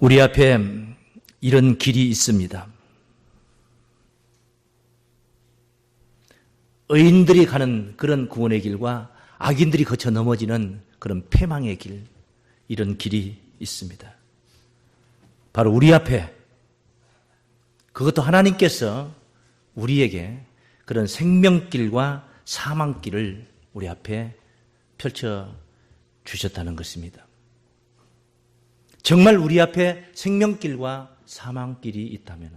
우리 앞에 이런 길이 있습니다. 의인들이 가는 그런 구원의 길과 악인들이 거쳐 넘어지는 그런 패망의 길, 이런 길이 있습니다. 바로 우리 앞에, 그것도 하나님께서 우리에게 그런 생명길과 사망길을 우리 앞에 펼쳐 주셨다는 것입니다. 정말 우리 앞에 생명길과 사망길이 있다면,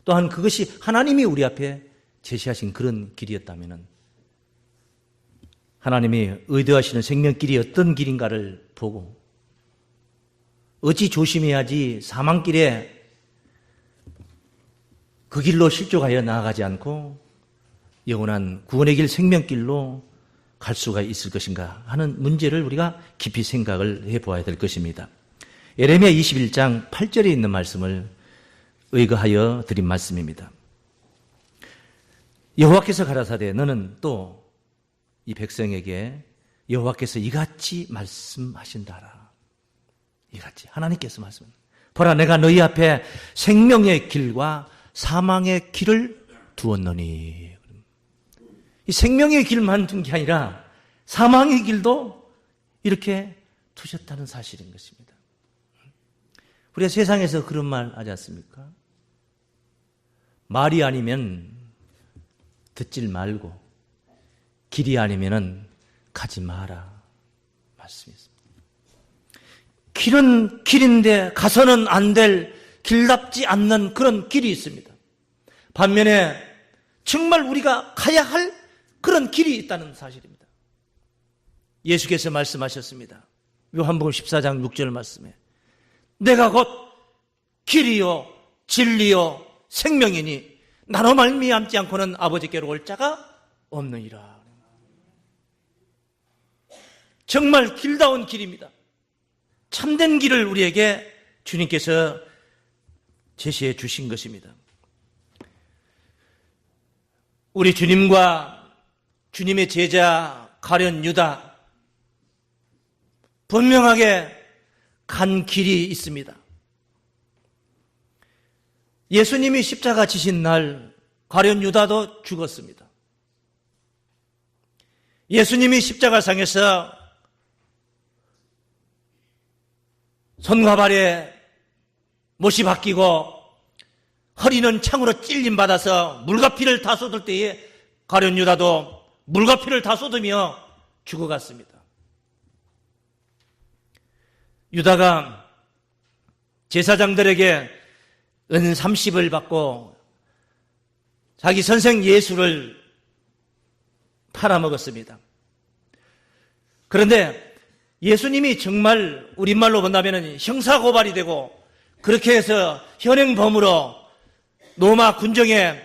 또한 그것이 하나님이 우리 앞에 제시하신 그런 길이었다면, 하나님이 의도하시는 생명길이 어떤 길인가를 보고 어찌 조심해야지 사망길에 그 길로 실족하여 나아가지 않고 영원한 구원의 길, 생명길로 갈 수가 있을 것인가 하는 문제를 우리가 깊이 생각을 해보아야 될 것입니다. 예레미야 21장 8절에 있는 말씀을 의거하여 드린 말씀입니다. 여호와께서 가라사대 너는 또 이 백성에게 여호와께서 이같이 말씀하신다라. 이같이 하나님께서 말씀합니다. 보라, 내가 너희 앞에 생명의 길과 사망의 길을 두었노니. 이 생명의 길만 둔 게 아니라 사망의 길도 이렇게 두셨다는 사실인 것입니다. 우리가 세상에서 그런 말 하지 않습니까? 말이 아니면 듣질 말고 길이 아니면 가지 마라 말씀이었습니다. 길은 길인데 가서는 안 될 길답지 않는 그런 길이 있습니다. 반면에 정말 우리가 가야 할 그런 길이 있다는 사실입니다. 예수께서 말씀하셨습니다. 요한복음 14장 6절 말씀에 내가 곧 길이요 진리요 생명이니 나로 말미암지 않고는 아버지께로 올 자가 없느니라. 정말 길다운 길입니다. 참된 길을 우리에게 주님께서 제시해 주신 것입니다. 우리 주님과 주님의 제자 가룟 유다, 분명하게 간 길이 있습니다. 예수님이 십자가 지신 날 가룟 유다도 죽었습니다. 예수님이 십자가상에서 손과 발에 못이 박히고 허리는 창으로 찔림받아서 물과 피를 다 쏟을 때에 가룟 유다도 물과 피를 다 쏟으며 죽어갔습니다. 유다가 제사장들에게 은 30을 받고 자기 선생 예수를 팔아먹었습니다. 그런데 예수님이 정말 우리말로 본다면 형사고발이 되고 그렇게 해서 현행범으로 로마 군정의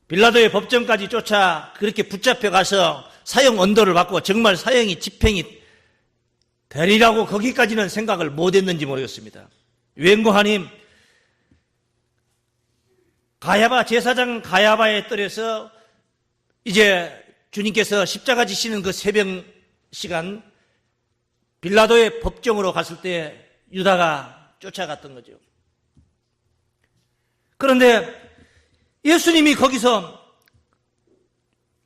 빌라도의 법정까지 쫓아 그렇게 붙잡혀가서 사형 언도를 받고 정말 사형이 집행이 되리라고 거기까지는 생각을 못했는지 모르겠습니다. 웬고하님 가야바 제사장 가야바에 떨어서 이제 주님께서 십자가 지시는 그 새벽 시간 빌라도의 법정으로 갔을 때 유다가 쫓아갔던 거죠. 그런데 예수님이 거기서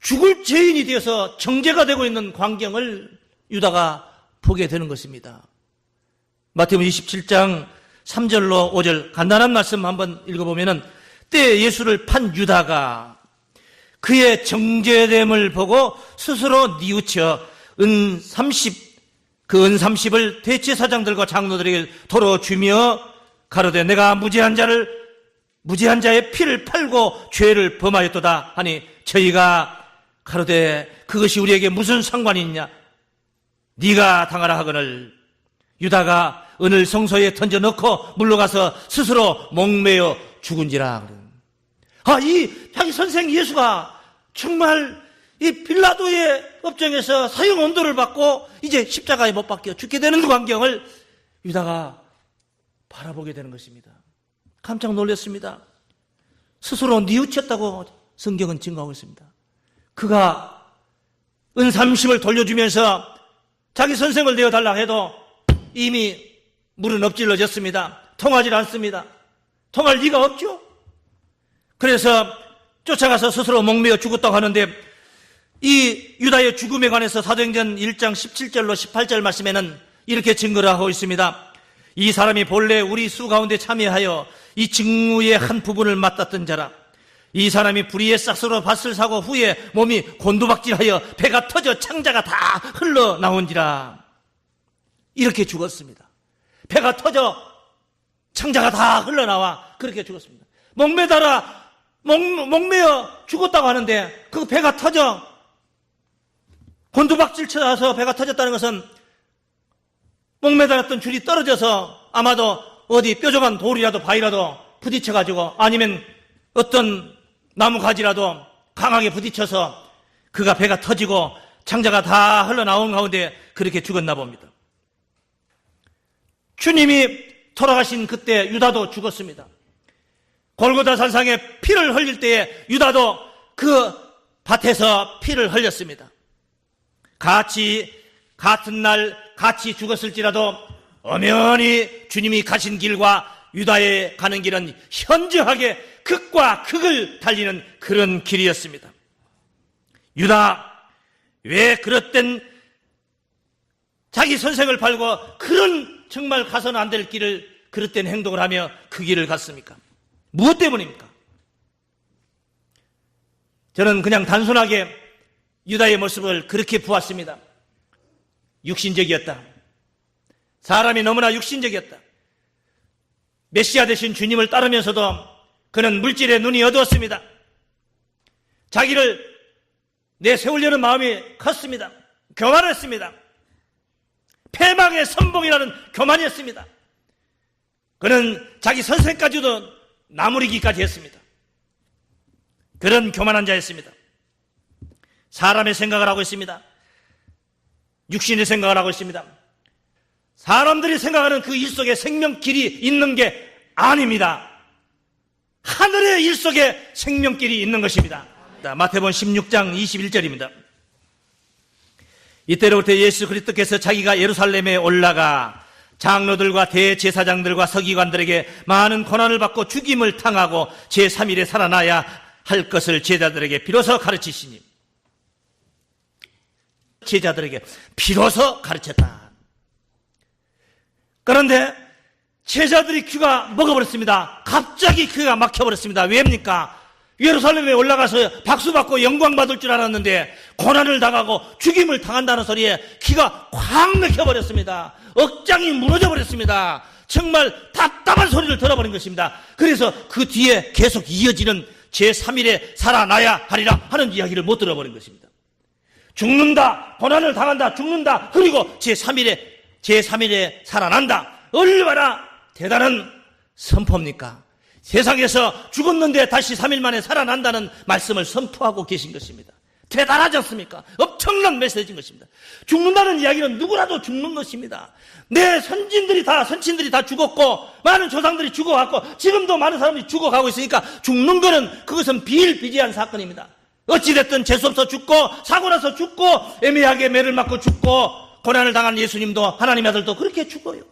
죽을 죄인이 되어서 정죄가 되고 있는 광경을 유다가 보게 되는 것입니다. 마태복음 27장 3절로 5절 간단한 말씀 한번 읽어보면은 때에 예수를 판 유다가 그의 정죄됨을 보고 스스로 뉘우쳐 은 30을 대제사장들과 장로들에게 도로 주며 가로되 내가 무죄한 자의 피를 팔고 죄를 범하였도다 하니 저희가 가로되 그것이 우리에게 무슨 상관이 있냐 네가 당하라 하거늘 유다가 은을 성소에 던져넣고 물러가서 스스로 목매어 죽은지라. 이 자기 선생 예수가 정말 이 빌라도의 법정에서 사형 언도를 받고 이제 십자가에 못 박혀 죽게 되는 광경을 유다가 바라보게 되는 것입니다. 깜짝 놀랐습니다. 스스로 뉘우쳤다고 성경은 증거하고 있습니다. 그가 은 30을 돌려주면서 자기 선생을 내어달라 해도 이미 물은 엎질러졌습니다. 통하지 않습니다. 통할 리가 없죠. 그래서 쫓아가서 스스로 목매어 죽었다고 하는데, 이 유다의 죽음에 관해서 사도행전 1장 17절로 18절 말씀에는 이렇게 증거를 하고 있습니다. 이 사람이 본래 우리 수 가운데 참여하여 이 직무의 한 부분을 맡았던 자라. 이 사람이 불의의 싹스로 밭을 사고 후에 몸이 곤두박질하여 배가 터져 창자가 다 흘러나온지라. 이렇게 죽었습니다. 배가 터져 창자가 다 흘러나와 그렇게 죽었습니다. 목매어 죽었다고 하는데 그 배가 터져 곤두박질 쳐서 배가 터졌다는 것은 목매달았던 줄이 떨어져서 아마도 어디 뾰족한 돌이라도 바위라도 부딪혀가지고 아니면 어떤 나무 가지라도 강하게 부딪혀서 그가 배가 터지고 창자가 다 흘러나온 가운데 그렇게 죽었나 봅니다. 주님이 돌아가신 그때 유다도 죽었습니다. 골고다 산상에 피를 흘릴 때에 유다도 그 밭에서 피를 흘렸습니다. 같은 날 같이 죽었을지라도 엄연히 주님이 가신 길과 유다에 가는 길은 현저하게 극과 극을 달리는 그런 길이었습니다. 유다, 왜 그릇된 자기 선생을 팔고 그런 정말 가서는 안 될 길을 그릇된 행동을 하며 그 길을 갔습니까? 무엇 때문입니까? 저는 그냥 단순하게 유다의 모습을 그렇게 보았습니다. 육신적이었다. 사람이 너무나 육신적이었다. 메시아 되신 주님을 따르면서도 그는 물질에 눈이 어두웠습니다. 자기를 내세우려는 마음이 컸습니다. 교만했습니다. 패망의 선봉이라는 교만이었습니다. 그는 자기 선생까지도 나무리기까지 했습니다. 그런 교만한 자였습니다. 사람의 생각을 하고 있습니다. 육신의 생각을 하고 있습니다. 사람들이 생각하는 그 일 속에 생명길이 있는 게 아닙니다. 하늘의 일 속에 생명길이 있는 것입니다. 마태복음 16장 21절입니다. 이때로부터 예수 그리스도께서 자기가 예루살렘에 올라가 장로들과 대제사장들과 서기관들에게 많은 고난을 받고 죽임을 당하고 제3일에 살아나야 할 것을 제자들에게 비로소 가르치시니, 제자들에게 비로소 가르쳤다. 그런데 제자들이 귀가 먹어버렸습니다. 갑자기 귀가 막혀버렸습니다. 왜입니까? 예루살렘에 올라가서 박수받고 영광받을 줄 알았는데 고난을 당하고 죽임을 당한다는 소리에 귀가 콱 막혀버렸습니다. 억장이 무너져버렸습니다. 정말 답답한 소리를 들어버린 것입니다. 그래서 그 뒤에 계속 이어지는 제3일에 살아나야 하리라 하는 이야기를 못 들어버린 것입니다. 죽는다, 고난을 당한다, 죽는다, 그리고 제3일에 살아난다. 얼마나 대단한 선포입니까? 세상에서 죽었는데 다시 3일 만에 살아난다는 말씀을 선포하고 계신 것입니다. 대단하지 않습니까? 엄청난 메시지인 것입니다. 죽는다는 이야기는 누구라도 죽는 것입니다. 내 선친들이 다 죽었고 많은 조상들이 죽어갔고 지금도 많은 사람들이 죽어가고 있으니까 죽는 거는 그것은 비일비재한 사건입니다. 어찌됐든 재수없어 죽고 사고 나서 죽고 애매하게 매를 맞고 죽고 고난을 당한 예수님도 하나님의 아들도 그렇게 죽어요.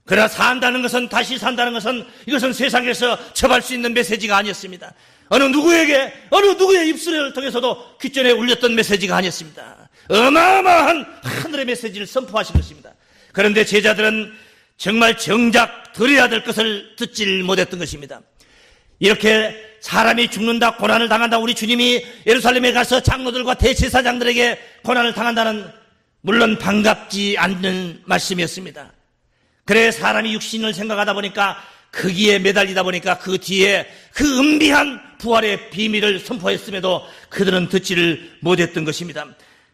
그러나 산다는 것은, 다시 산다는 것은 이것은 세상에서 접할 수 있는 메시지가 아니었습니다. 어느 누구의 입술을 통해서도 귓전에 울렸던 메시지가 아니었습니다. 어마어마한 하늘의 메시지를 선포하신 것입니다. 그런데 제자들은 정말 정작 들어야 될 것을 듣질 못했던 것입니다. 이렇게 사람이 죽는다, 고난을 당한다, 우리 주님이 예루살렘에 가서 장로들과 대제사장들에게 고난을 당한다는, 물론 반갑지 않는 말씀이었습니다. 그래 사람이 육신을 생각하다 보니까, 거기에 매달리다 보니까 그 뒤에 그 은비한 부활의 비밀을 선포했음에도 그들은 듣지를 못했던 것입니다.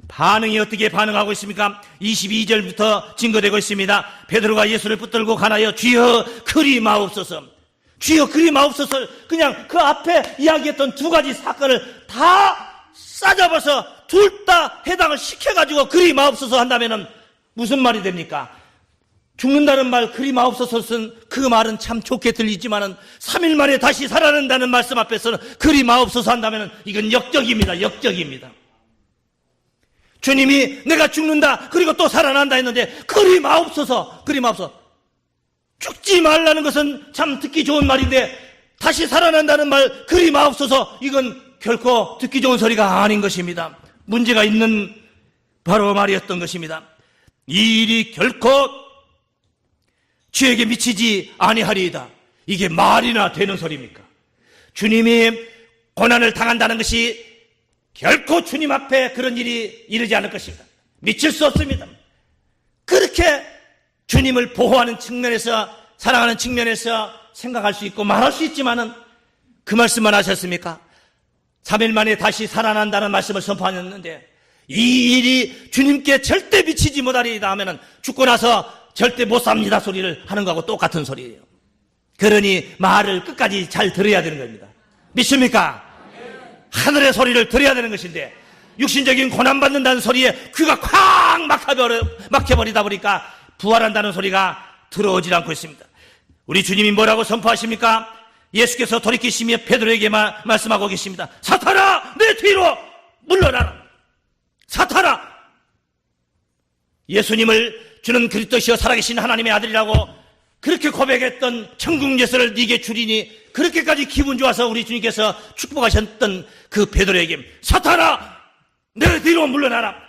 반응이 어떻게 반응하고 있습니까? 22절부터 증거되고 있습니다. 베드로가 예수를 붙들고 가나여 주여 그리 마옵소서, 주여 그리 마옵소서. 그냥 그 앞에 이야기했던 두 가지 사건을 다 싸잡아서 둘 다 해당을 시켜가지고 그리 마옵소서 한다면은 무슨 말이 됩니까? 죽는다는 말, 그리 마옵소서는, 그 말은 참 좋게 들리지만은 3일 만에 다시 살아난다는 말씀 앞에서는 그리 마옵소서 한다면은 이건 역적입니다. 역적입니다. 주님이 내가 죽는다 그리고 또 살아난다 했는데 그리 마옵소서, 그리 마옵소서. 죽지 말라는 것은 참 듣기 좋은 말인데 다시 살아난다는 말 그리 마옵소서, 이건 결코 듣기 좋은 소리가 아닌 것입니다. 문제가 있는 바로 말이었던 것입니다. 이 일이 결코 주에게 미치지 아니하리이다. 이게 말이나 되는 소리입니까? 주님이 고난을 당한다는 것이 결코 주님 앞에 그런 일이 이르지 않을 것입니다. 미칠 수 없습니다. 그렇게 주님을 보호하는 측면에서, 사랑하는 측면에서 생각할 수 있고 말할 수 있지만은 그 말씀만 하셨습니까? 3일 만에 다시 살아난다는 말씀을 선포하셨는데 이 일이 주님께 절대 미치지 못하리이다 하면은 죽고 나서 절대 못 삽니다 소리를 하는 거하고 똑같은 소리예요. 그러니 말을 끝까지 잘 들어야 되는 겁니다. 믿습니까? 하늘의 소리를 들어야 되는 것인데 육신적인 고난받는다는 소리에 귀가 콱 막혀버리다 보니까 부활한다는 소리가 들어오질 않고 있습니다. 우리 주님이 뭐라고 선포하십니까? 예수께서 돌이키시며 베드로에게 말씀하고 계십니다. 사탄아, 내 뒤로 물러나라. 사탄아, 예수님을 주는 그리스도시여 살아계신 하나님의 아들이라고 그렇게 고백했던 천국 예수를 네게 주리니, 그렇게까지 기분 좋아서 우리 주님께서 축복하셨던 그 베드로에게 사탄아, 내 뒤로 물러나라.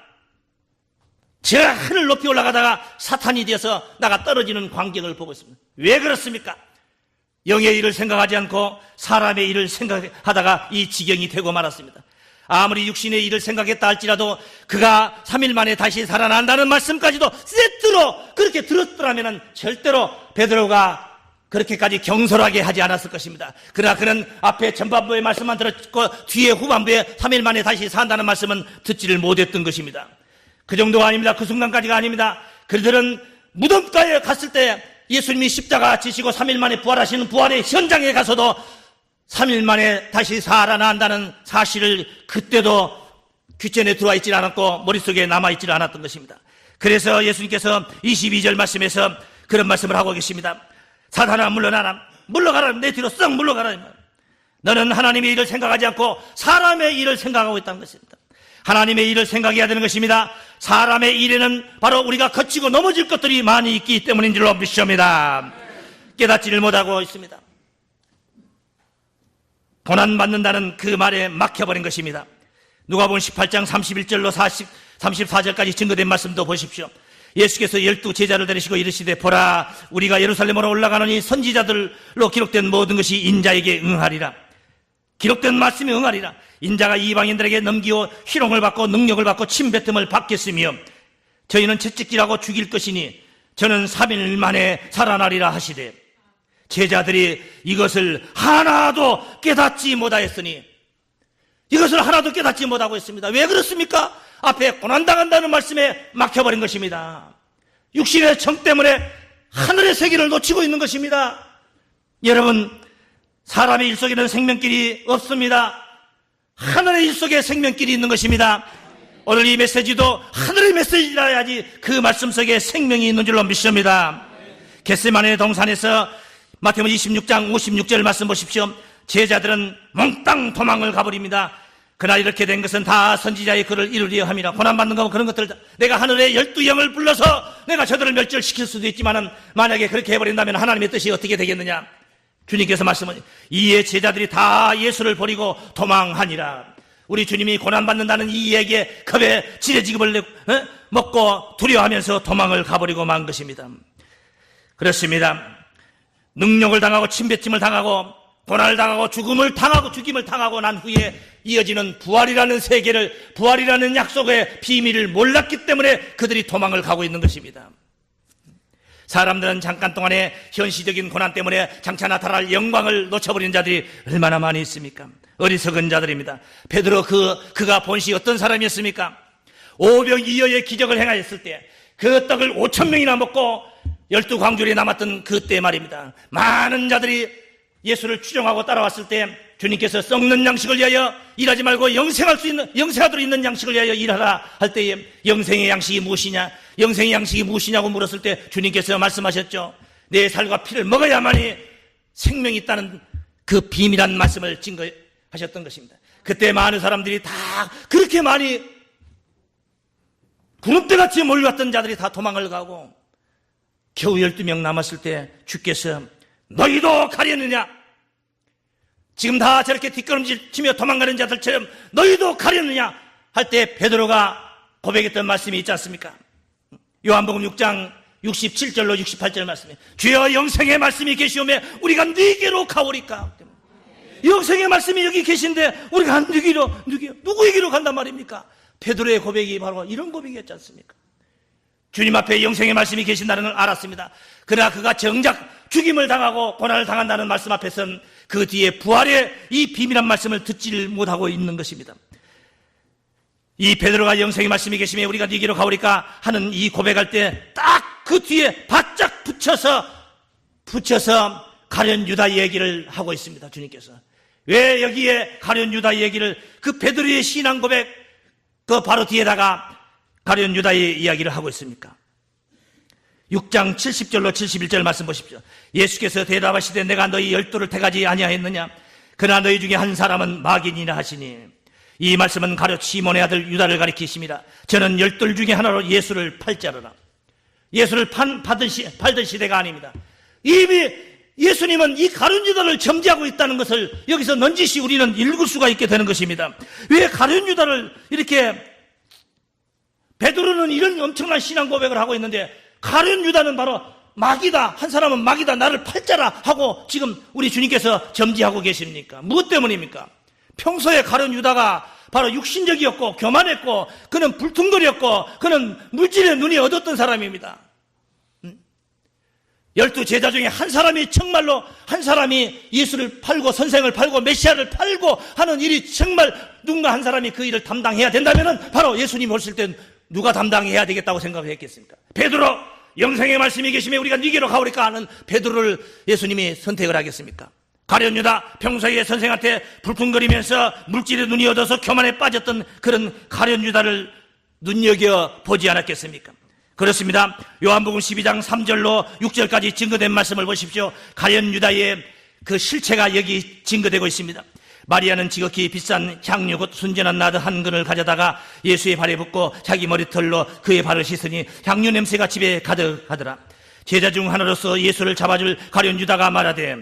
저 하늘 높이 올라가다가 사탄이 되어서 나가 떨어지는 광경을 보고 있습니다. 왜 그렇습니까? 영의 일을 생각하지 않고 사람의 일을 생각하다가 이 지경이 되고 말았습니다. 아무리 육신의 일을 생각했다 할지라도 그가 3일 만에 다시 살아난다는 말씀까지도 세트로 그렇게 들었더라면 절대로 베드로가 그렇게까지 경솔하게 하지 않았을 것입니다. 그러나 그는 앞에 전반부의 말씀만 들었고 뒤에 후반부에 3일 만에 다시 산다는 말씀은 듣지를 못했던 것입니다. 그 정도가 아닙니다. 그 순간까지가 아닙니다. 그들은 무덤가에 갔을 때 예수님이 십자가 지시고 3일 만에 부활하시는 부활의 현장에 가서도 3일 만에 다시 살아난다는 사실을 그때도 귀천에 들어와 있지 않았고 머릿속에 남아있지 않았던 것입니다. 그래서 예수님께서 22절 말씀에서 그런 말씀을 하고 계십니다. 사탄아, 물러나라. 물러가라. 내 뒤로 썩 물러가라. 너는 하나님의 일을 생각하지 않고 사람의 일을 생각하고 있다는 것입니다. 하나님의 일을 생각해야 되는 것입니다. 사람의 일에는 바로 우리가 거치고 넘어질 것들이 많이 있기 때문인 줄로 믿습니다. 깨닫지를 못하고 있습니다. 고난받는다는 그 말에 막혀버린 것입니다. 누가복음 18장 31절로 34절까지 증거된 말씀도 보십시오. 예수께서 12 제자를 데리시고 이르시되 보라, 우리가 예루살렘으로 올라가노니 선지자들로 기록된 모든 것이 인자에게 응하리라. 기록된 말씀이 응하리라. 인자가 이방인들에게 넘기고 희롱을 받고 능력을 받고 침뱉음을 받겠으며 저희는 채찍질하고 죽일 것이니 저는 3일 만에 살아나리라 하시되, 제자들이 이것을 하나도 깨닫지 못하였으니, 이것을 하나도 깨닫지 못하고 있습니다. 왜 그렇습니까? 앞에 고난당한다는 말씀에 막혀버린 것입니다. 육신의 정 때문에 하늘의 세계를 놓치고 있는 것입니다. 여러분, 사람의 일 속에는 생명길이 없습니다. 하늘의 일 속에 생명길이 있는 것입니다. 오늘 이 메시지도 하늘의 메시지라야지 그 말씀 속에 생명이 있는 줄로 믿습니다. 겟세마네 동산에서 마태복음 26장 56절 말씀 보십시오. 제자들은 몽땅 도망을 가버립니다. 그날 이렇게 된 것은 다 선지자의 글을 이루려 함이라. 고난받는 거고 그런 것들, 내가 하늘의 12영을 불러서 내가 저들을 멸절시킬 수도 있지만은 만약에 그렇게 해버린다면 하나님의 뜻이 어떻게 되겠느냐? 주님께서 말씀하니 이에 제자들이 다 예수를 버리고 도망하니라. 우리 주님이 고난받는다는 이 이야기에 겁에 지레지급을 먹고 두려워하면서 도망을 가버리고 만 것입니다. 그렇습니다. 능력을 당하고 침뱉음을 당하고 고난을 당하고 죽임을 당하고 난 후에 이어지는 부활이라는 세계를, 부활이라는 약속의 비밀을 몰랐기 때문에 그들이 도망을 가고 있는 것입니다. 사람들은 잠깐 동안의 현시적인 고난 때문에 장차 나타날 영광을 놓쳐버린 자들이 얼마나 많이 있습니까? 어리석은 자들입니다. 베드로 그가 본시 어떤 사람이었습니까? 5병2여의 기적을 행하였을 때 그 떡을 5,000명이나 먹고 12광줄이 남았던 그때 말입니다. 많은 자들이 예수를 추종하고 따라왔을 때 주님께서 썩는 양식을 위하여 일하지 말고 영생하도록 있는 양식을 위하여 일하라 할 때에 영생의 양식이 무엇이냐? 영생의 양식이 무엇이냐고 물었을 때 주님께서 말씀하셨죠. 내 살과 피를 먹어야만이 생명이 있다는 그 비밀한 말씀을 증거하셨던 것입니다. 그때 많은 사람들이 다 그렇게 많이 구름대같이 몰려왔던 자들이 다 도망을 가고 겨우 12명 남았을 때 주께서 너희도 가려느냐? 지금 다 저렇게 뒷걸음질 치며 도망가는 자들처럼 너희도 가려느냐? 할 때 베드로가 고백했던 말씀이 있지 않습니까? 요한복음 6장 67절로 68절 말씀에 주여 영생의 말씀이 계시오매 우리가 네게로 가오리까? 영생의 말씀이 여기 계신데 우리가 누구에게로 간단 말입니까? 베드로의 고백이 바로 이런 고백이었지 않습니까? 주님 앞에 영생의 말씀이 계신다는 걸 알았습니다. 그러나 그가 정작 죽임을 당하고 고난을 당한다는 말씀 앞에서는 그 뒤에 부활의 이 비밀한 말씀을 듣지를 못하고 있는 것입니다. 이 베드로가 영생의 말씀이 계시면 우리가 네게로 가오리까 하는 이 고백할 때 딱 그 뒤에 바짝 붙여서 가룟 유다 얘기를 하고 있습니다. 주님께서 왜 여기에 가룟 유다 얘기를 그 베드로의 신앙 고백 그 바로 뒤에다가 가룟 유다의 이야기를 하고 있습니까? 6장 70절로 71절 말씀 보십시오. 예수께서 대답하시되 내가 너희 12를 택하지 아니하였느냐? 그러나 너희 중에 한 사람은 마귀니라 하시니 이 말씀은 가룟 시몬의 아들 유다를 가리키십니다. 저는 12 중에 하나로 예수를 팔자르라. 예수를 팔던 시대가 아닙니다. 이미 예수님은 이 가룟 유다를 점지하고 있다는 것을 여기서 넌지시 우리는 읽을 수가 있게 되는 것입니다. 왜 가룟 유다를 이렇게 베드로는 이런 엄청난 신앙 고백을 하고 있는데 가룟 유다는 바로 마귀다. 한 사람은 마귀다. 나를 팔자라 하고 지금 우리 주님께서 점지하고 계십니까? 무엇 때문입니까? 평소에 가룟 유다가 바로 육신적이었고 교만했고 그는 불퉁거렸고 그는 물질의 눈이 어두웠던 사람입니다. 12 제자 중에 한 사람이 정말로 한 사람이 예수를 팔고 선생을 팔고 메시아를 팔고 하는 일이 정말 누군가 한 사람이 그 일을 담당해야 된다면 바로 예수님 오실 땐 누가 담당해야 되겠다고 생각을 했겠습니까? 베드로 영생의 말씀이 계시면 우리가 네게로 가오리까 하는 베드로를 예수님이 선택을 하겠습니까? 가룟 유다 평소에 선생한테 불퉁거리면서 물질의 눈이 어두워서 교만에 빠졌던 그런 가룟 유다를 눈여겨보지 않았겠습니까? 그렇습니다. 요한복음 12장 3절로 6절까지 증거된 말씀을 보십시오. 가룟 유다의 그 실체가 여기 증거되고 있습니다. 마리아는 지극히 비싼 향유 곧 순전한 나드 한 근을 가져다가 예수의 발에 붓고 자기 머리털로 그의 발을 씻으니 향유 냄새가 집에 가득하더라. 제자 중 하나로서 예수를 잡아줄 가룟 유다가 말하되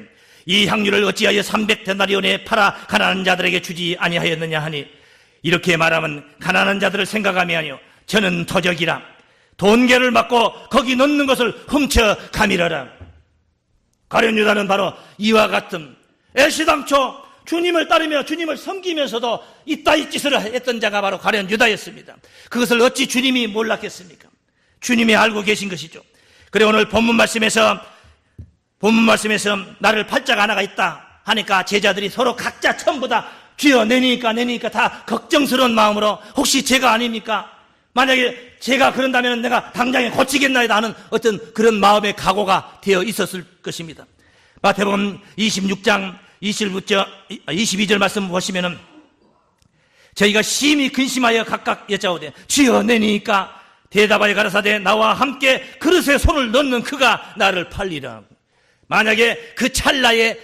이 향유를 어찌하여 300데나리온에 팔아 가난한 자들에게 주지 아니하였느냐 하니 이렇게 말하면 가난한 자들을 생각함이 아니요 저는 도적이라 돈계를 맞고 거기 넣는 것을 훔쳐 가밀어라. 가룟 유다는 바로 이와 같은 애시당초 주님을 따르며 주님을 섬기면서도 이따위 짓을 했던 자가 바로 가룟 유다였습니다. 그것을 어찌 주님이 몰랐겠습니까? 주님이 알고 계신 것이죠. 그래 오늘 본문 말씀에서 나를 팔자가 하나가 있다 하니까 제자들이 서로 각자 전부 다 주여 내니까 다 걱정스러운 마음으로 혹시 제가 아닙니까? 만약에 제가 그런다면 내가 당장에 고치겠나이다 하는 어떤 그런 마음의 각오가 되어 있었을 것입니다. 마태복음 26장 22절 말씀 보시면은 저희가 심히 근심하여 각각 여짜오되 주여 내니까 대답하여 가라사대 나와 함께 그릇에 손을 넣는 그가 나를 팔리라. 만약에 그 찰나에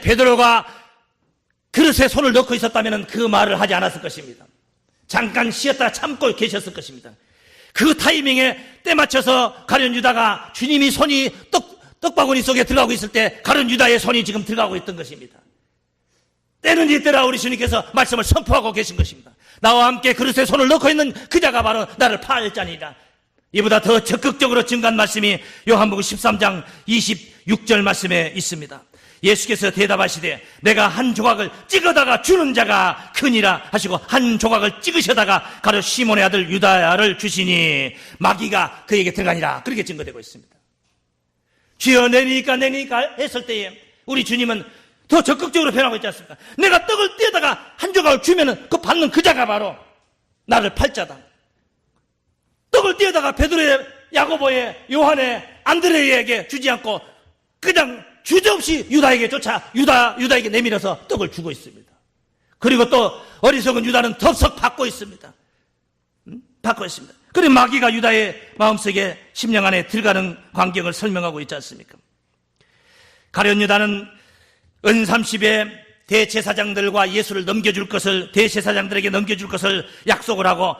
베드로가 그릇에 손을 넣고 있었다면 그 말을 하지 않았을 것입니다. 잠깐 쉬었다 참고 계셨을 것입니다. 그 타이밍에 때 맞춰서 가룟 유다가 주님이 손이 떡바구니 속에 들어가고 있을 때 가룟 유다의 손이 지금 들어가고 있던 것입니다. 때는 이때라 우리 주님께서 말씀을 선포하고 계신 것입니다. 나와 함께 그릇에 손을 넣고 있는 그 자가 바로 나를 팔 자니라. 이보다 더 적극적으로 증거한 말씀이 요한복음 13장 26절 말씀에 있습니다. 예수께서 대답하시되 내가 한 조각을 찍어다가 주는 자가 크니라 하시고 한 조각을 찍으셔다가 가룟 시몬의 아들 유다를 주시니 마귀가 그에게 들어가니라. 그렇게 증거되고 있습니다. 주여 내니까 했을 때에 우리 주님은 더 적극적으로 변하고 있지 않습니까? 내가 떡을 떼다가 한 조각을 주면은 그 받는 그 자가 바로 나를 팔 자다. 떡을 떼다가 베드로의, 야고보의, 요한의, 안드레에게 주지 않고 그냥 주저없이 유다에게 유다에게 내밀어서 떡을 주고 있습니다. 그리고 또 어리석은 유다는 덥석 받고 있습니다. 받고 있습니다. 그리고 마귀가 유다의 마음속에 심령 안에 들어가는 광경을 설명하고 있지 않습니까? 가룟 유다는 은30에 대제사장들과 예수를 대제사장들에게 넘겨줄 것을 약속을 하고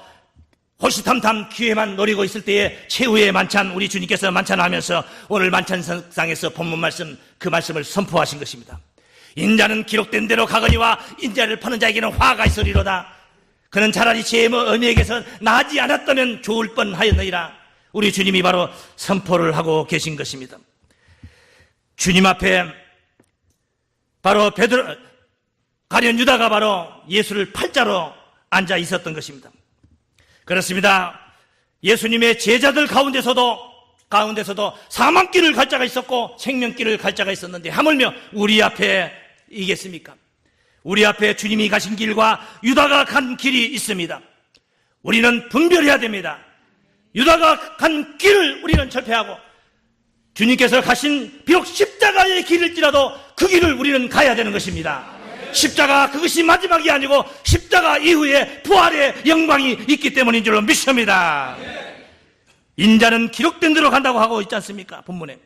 호시탐탐 기회만 노리고 있을 때에 최후의 만찬, 우리 주님께서 만찬하면서 오늘 만찬상에서 본문 말씀, 그 말씀을 선포하신 것입니다. 인자는 기록된 대로 가거니와 인자를 파는 자에게는 화가 있으리로다. 그는 차라리 제 어미에게서 나지 않았다면 좋을 뻔하였느니라. 우리 주님이 바로 선포를 하고 계신 것입니다. 주님 앞에 바로 베드로, 가룟 유다가 바로 예수를 팔자로 앉아 있었던 것입니다. 그렇습니다. 예수님의 제자들 가운데서도 사망길을 갈 자가 있었고 생명길을 갈 자가 있었는데 하물며 우리 앞에 이겠습니까? 우리 앞에 주님이 가신 길과 유다가 간 길이 있습니다. 우리는 분별해야 됩니다. 유다가 간 길을 우리는 철폐하고 주님께서 가신 비록 십자가의 길일지라도 그 길을 우리는 가야 되는 것입니다. 십자가 그것이 마지막이 아니고 십자가 이후에 부활의 영광이 있기 때문인 줄로 믿습니다. 인자는 기록된 대로 간다고 하고 있지 않습니까? 본문에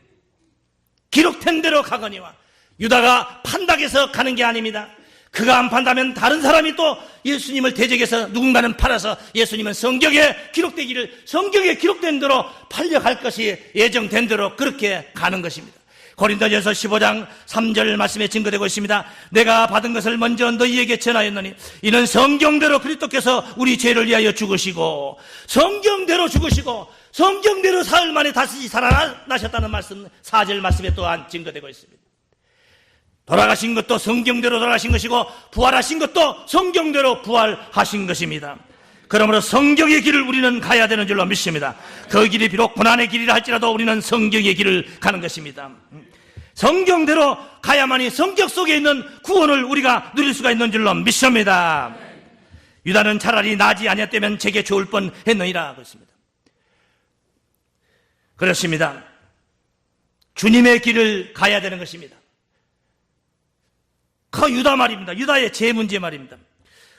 기록된 대로 가거니와 유다가 판닥에서 가는 게 아닙니다. 그가 안 판다면 다른 사람이 또 예수님을 대적해서 누군가는 팔아서 예수님은 성경에 기록되기를 성경에 기록된 대로 팔려갈 것이 예정된 대로 그렇게 가는 것입니다. 고린도전서 15장 3절 말씀에 증거되고 있습니다. 내가 받은 것을 먼저 너희에게 전하였노니 이는 성경대로 그리스도께서 우리 죄를 위하여 죽으시고 성경대로 죽으시고 성경대로 사흘 만에 다시 살아나셨다는 말씀 4절 말씀에 또한 증거되고 있습니다. 돌아가신 것도 성경대로 돌아가신 것이고 부활하신 것도 성경대로 부활하신 것입니다. 그러므로 성경의 길을 우리는 가야 되는 줄로 믿습니다. 그 길이 비록 고난의 길이라 할지라도 우리는 성경의 길을 가는 것입니다. 성경대로 가야만이 성경 속에 있는 구원을 우리가 누릴 수가 있는 줄로 믿습니다. 유다는 차라리 나지 아니었다면 제게 좋을 뻔했느니라 그랬습니다. 그렇습니다. 주님의 길을 가야 되는 것입니다. 그 유다 말입니다. 유다의 제 문제 말입니다.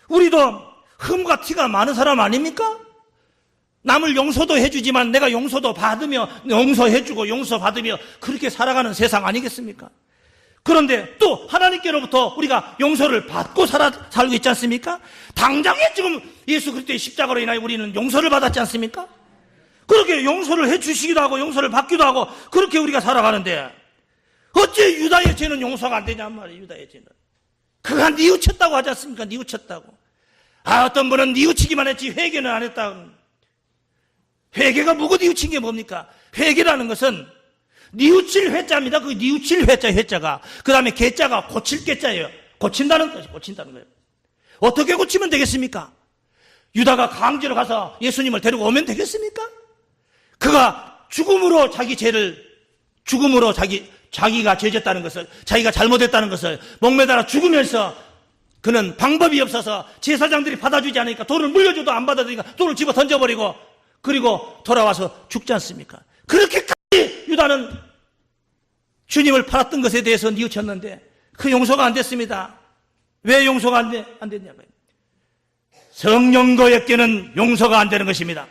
우리도 흠과 티가 많은 사람 아닙니까? 남을 용서도 해주지만 내가 용서도 받으며 용서해주고 용서받으며 그렇게 살아가는 세상 아니겠습니까? 그런데 또 하나님께로부터 우리가 용서를 받고 살고 있지 않습니까? 당장에 지금 예수 그리스도의 십자가로 인하여 우리는 용서를 받았지 않습니까? 그렇게 용서를 해주시기도 하고 용서를 받기도 하고 그렇게 우리가 살아가는데 어째 유다의 죄는 용서가 안 되냔 말이에요. 유다의 죄는 그가 뉘우쳤다고 하지 않습니까? 뉘우쳤다고. 어떤 분은 뉘우치기만 했지 회개는 안 했다. 회개가 뭐고 뉘우친 게 뭡니까? 회개라는 것은 뉘우칠 회자입니다. 그 뉘우칠 회자가 그 다음에 개자가 고칠 개자예요. 고친다는 거예요. 어떻게 고치면 되겠습니까? 유다가 강제로 가서 예수님을 데리고 오면 되겠습니까? 그가 죽음으로 자기가 죄졌다는 것을, 자기가 잘못했다는 것을 목매달아 죽으면서 그는 방법이 없어서 제사장들이 받아주지 않으니까 돈을 물려줘도 안 받아주니까 돈을 집어 던져버리고 그리고 돌아와서 죽지 않습니까? 그렇게까지 유다는 주님을 팔았던 것에 대해서 뉘우쳤는데 그 용서가 안 됐습니다. 왜 용서가 안 됐냐고요? 성령거역계는 용서가 안 되는 것입니다.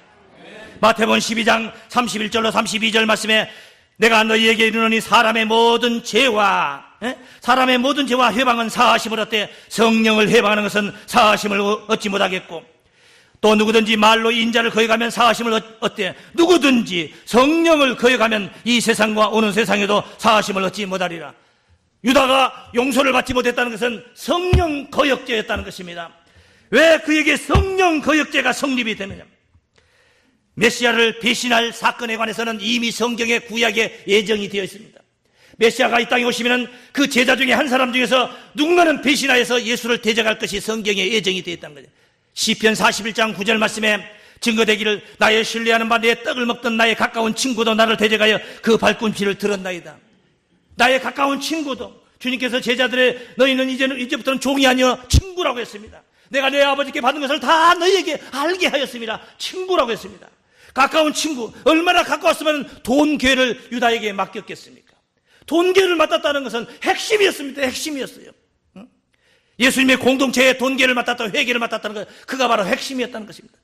마태복음 12장 31절로 32절 말씀에 내가 너희에게 이르노니 사람의 모든 죄와 회방은 사하심을 얻되 성령을 회방하는 것은 사하심을 얻지 못하겠고 또 누구든지 말로 인자를 거역하면 사하심을 얻되 누구든지 성령을 거역하면 이 세상과 오는 세상에도 사하심을 얻지 못하리라. 유다가 용서를 받지 못했다는 것은 성령 거역죄였다는 것입니다. 왜 그에게 성령 거역죄가 성립이 되느냐? 메시아를 배신할 사건에 관해서는 이미 성경의 구약에 예정이 되어 있습니다. 메시아가 이 땅에 오시면 그 제자 중에 한 사람 중에서 누군가는 배신하여서 예수를 대적할 것이 성경에 예정이 되어 있다는 거죠. 시편 41장 9절 말씀에 증거되기를 나의 신뢰하는 바 내 떡을 먹던 나의 가까운 친구도 나를 대적하여 그 발꿈치를 들었나이다. 나의 가까운 친구도, 주님께서 제자들의 너희는 이제부터는 종이 아니여 친구라고 했습니다. 내가 내 아버지께 받은 것을 다 너희에게 알게 하였습니다. 친구라고 했습니다. 가까운 친구, 얼마나 가까웠으면 돈궤를 유다에게 맡겼겠습니까? 돈궤를 맡았다는 것은 핵심이었습니다. 핵심이었어요. 예수님의 공동체에 돈궤를 맡았다, 회개를 맡았다는 것, 그가 바로 핵심이었다는 것입니다.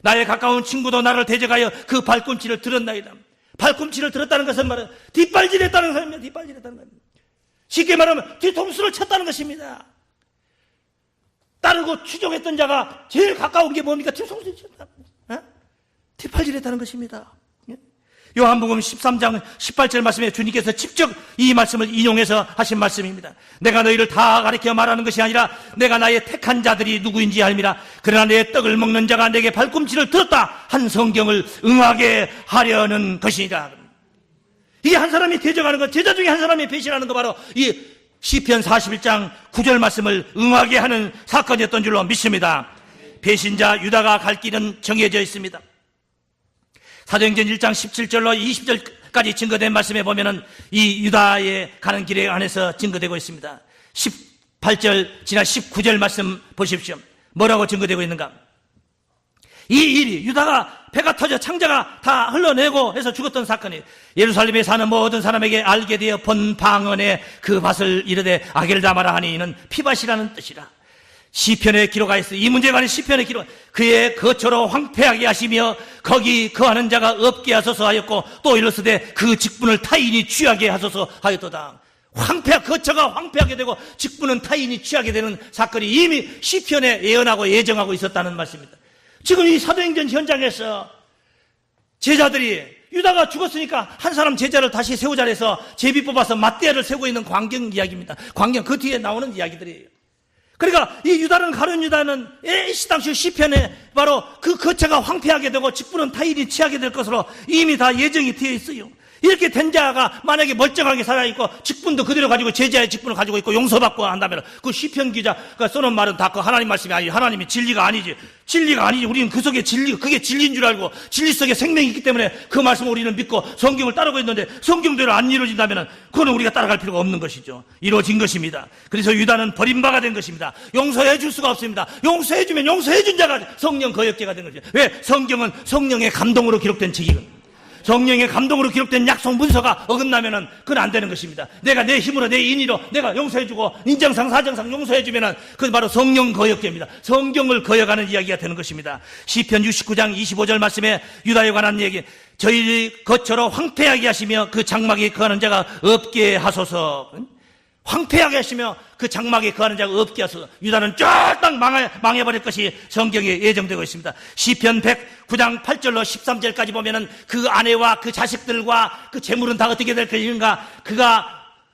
나의 가까운 친구도 나를 대적하여 그 발꿈치를 들었나이다. 발꿈치를 들었다는 것은 말은 뒷발질했다는 것입니다. 뒷발질했다는 겁니다. 쉽게 말하면 뒤통수를 쳤다는 것입니다. 따르고 추종했던 자가 제일 가까운 게 뭡니까? 뒤통수를 쳤다. 뒷팔질했다는 것입니다. 요한복음 13장 18절 말씀에 주님께서 직접 이 말씀을 인용해서 하신 말씀입니다. 내가 너희를 다 가리켜 말하는 것이 아니라 내가 나의 택한 자들이 누구인지 알미라. 그러나 내 떡을 먹는 자가 내게 발꿈치를 들었다 한 성경을 응하게 하려는 것이니라. 이게 한 사람이 대적하는 것, 제자 중에 한 사람이 배신하는 거 바로 이 시편 41장 9절 말씀을 응하게 하는 사건이었던 줄로 믿습니다. 배신자 유다가 갈 길은 정해져 있습니다. 사도행전 1장 17절로 20절까지 증거된 말씀에 보면은 이 유다에 가는 길에 안에서 증거되고 있습니다. 18절 지난 19절 말씀 보십시오. 뭐라고 증거되고 있는가? 이 일이 유다가 배가 터져 창자가 다 흘러내고 해서 죽었던 사건이 예루살렘에 사는 모든 사람에게 알게 되어 본 방언에 그 밭을 이르되 아겔다마라 하니 이는 피밭이라는 뜻이라. 시편에 기록하였으니 이 문제에 관한 시편에 기록 그의 거처로 황폐하게 하시며 거기 거하는 자가 없게 하소서 하였고 또 이르시되 그 직분을 타인이 취하게 하소서 하였도다. 거처가 황폐하게 되고 직분은 타인이 취하게 되는 사건이 이미 시편에 예언하고 예정하고 있었다는 말씀입니다. 지금 이 사도행전 현장에서 제자들이 유다가 죽었으니까 한 사람 제자를 다시 세우자 해서 제비 뽑아서 맞대를 세우고 있는 광경 이야기입니다. 광경 그 뒤에 나오는 이야기들이에요. 그러니까 이 유다는 가룟 유다는 이 당시 시편에 바로 그 거처가 황폐하게 되고 직분은 타인이 취하게 될 것으로 이미 다 예정이 되어 있어요. 이렇게 된 자가 만약에 멀쩡하게 살아있고 직분도 그대로 가지고 제자의 직분을 가지고 있고 용서받고 한다면 그 시편 기자가 써놓은 말은 다 그 하나님 말씀이 아니지. 하나님이 진리가 아니지. 진리가 아니지. 우리는 그 속에 진리, 그게 진리인 줄 알고 진리 속에 생명이 있기 때문에 그 말씀을 우리는 믿고 성경을 따르고 있는데 성경대로 안 이루어진다면 그거는 우리가 따라갈 필요가 없는 것이죠. 이루어진 것입니다. 그래서 유다는 버림바가 된 것입니다. 용서해 줄 수가 없습니다. 용서해 주면 용서해 준 자가 성령 거역죄가 된 거죠. 왜? 성경은 성령의 감동으로 기록된 책이거든요. 성령의 감동으로 기록된 약속 문서가 어긋나면은 그건 안 되는 것입니다. 내가 내 힘으로 내 인의로 내가 용서해주고 인정상 사정상 용서해주면은 그건 바로 성령 거역죄입니다. 성경을 거역하는 이야기가 되는 것입니다. 시편 69장 25절 말씀에 유다에 관한 얘기 저희 거처로 황폐하게 하시며 그 장막에 거하는 자가 없게 하소서. 황폐하게 하시며 그 장막에 거하는 자가 없게 하소서. 유다는 쫄딱 망해버릴 것이 성경에 예정되고 있습니다. 시편 109장 8절로 13절까지 보면은 그 아내와 그 자식들과 그 재물은 다 어떻게 될 것인가. 그가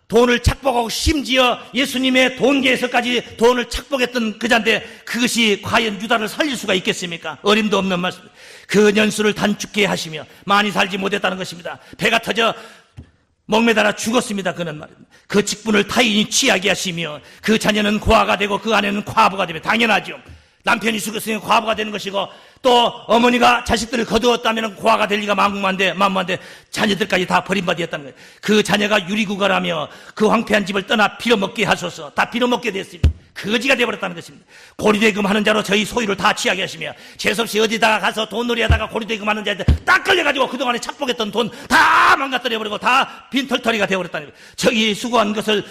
돈을 착복하고 심지어 예수님의 돈계에서까지 돈을 착복했던 그자인데 그것이 과연 유다를 살릴 수가 있겠습니까? 어림도 없는 말씀. 그 년수를 단축해 하시며 많이 살지 못했다는 것입니다. 배가 터져 목매달아 죽었습니다. 그는 말입니다. 그 직분을 타인이 취하게 하시며 그 자녀는 고아가 되고 그 아내는 과부가 되며 당연하죠. 남편이 죽었으니 과부가 되는 것이고 또 어머니가 자식들을 거두었다면 고아가 될 리가 만무한데 자녀들까지 다 버림받았다는 거예요. 그 자녀가 유리구가라며 그 황폐한 집을 떠나 빌어먹게 하소서. 다 빌어먹게 됐습니다. 거지가 되어버렸다는 것입니다. 고리대금 하는 자로 저희 소유를 다 취하게 하시며 재수없이 어디다가 가서 돈놀이 하다가 고리대금 하는 자한테 딱 걸려가지고 그동안에 착복했던 돈 다 망가뜨려버리고 다 빈털터리가 되어버렸다는 거예요. 저희 수고한 것을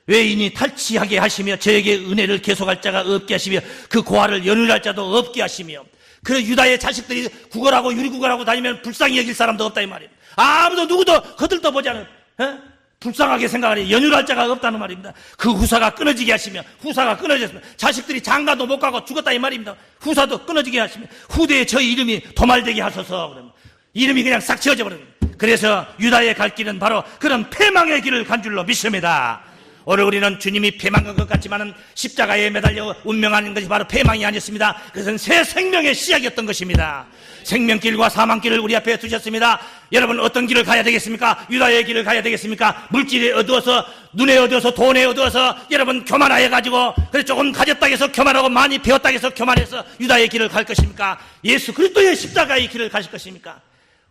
외인이 탈취하게 하시며 저에게 은혜를 계속할 자가 없게 하시며 그 고아를 연유할 자도 없게 하시며 그 유다의 자식들이 구걸하고 유리구걸하고 다니면 불쌍히 여길 사람도 없다 이 말입니다. 아무도 누구도 거들떠 보지 않은 불쌍하게 생각하니 연유할 자가 없다는 말입니다. 그 후사가 끊어지게 하시며 후사가 끊어졌습니다. 자식들이 장가도 못 가고 죽었다 이 말입니다. 후사도 끊어지게 하시며 후대에 저희 이름이 도말되게 하소서. 그러면 이름이 그냥 싹 지어져 버립니다. 그래서 유다의 갈 길은 바로 그런 패망의 길을 간 줄로 믿습니다. 오늘 우리는 주님이 패망한 것 같지만은 십자가에 매달려 운명하는 것이 바로 패망이 아니었습니다. 그것은 새 생명의 시작이었던 것입니다. 생명길과 사망길을 우리 앞에 두셨습니다. 여러분 어떤 길을 가야 되겠습니까? 유다의 길을 가야 되겠습니까? 물질에 어두워서 눈에 어두워서 돈에 어두워서 여러분 교만하여가지고 그래 조금 가졌다 해서 교만하고 많이 배웠다 해서 교만해서 유다의 길을 갈 것입니까? 예수 그리스도의 십자가의 길을 가실 것입니까?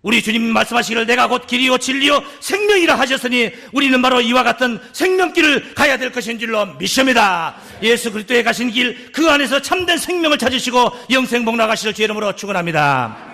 우리 주님 말씀하시기를 내가 곧 길이요 진리요 생명이라 하셨으니 우리는 바로 이와 같은 생명길을 가야 될 것인 줄로 믿습니다. 예수 그리스도의 가신 길 그 안에서 참된 생명을 찾으시고 영생 복락하시를 주 이름으로 축원합니다.